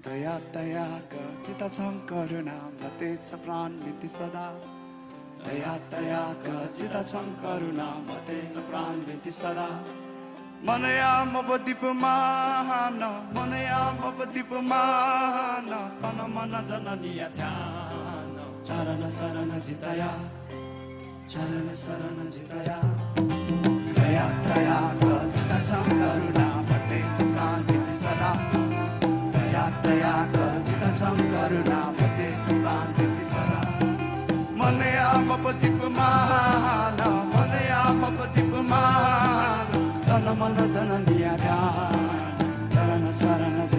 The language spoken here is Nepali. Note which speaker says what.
Speaker 1: दया दयाका चिता छं करुणा मते छ प्राण नीति सदा दया दयाका चिता छं करुणा मते छ प्राण नीति सदा मनया मवदीप मान मनया मवदीप मान तन मन जननी ध्यान चरण शरण जितया चरण शरण जितया दया दयाका चिता छं करुणा मते छ प्राण नीति सदा दया दयाका चिता छं करुणा मते छ प्राण नीति सदा मनया मवदीप मान मनया मवदीप मान तन मन जननी ध्यान चरण शरण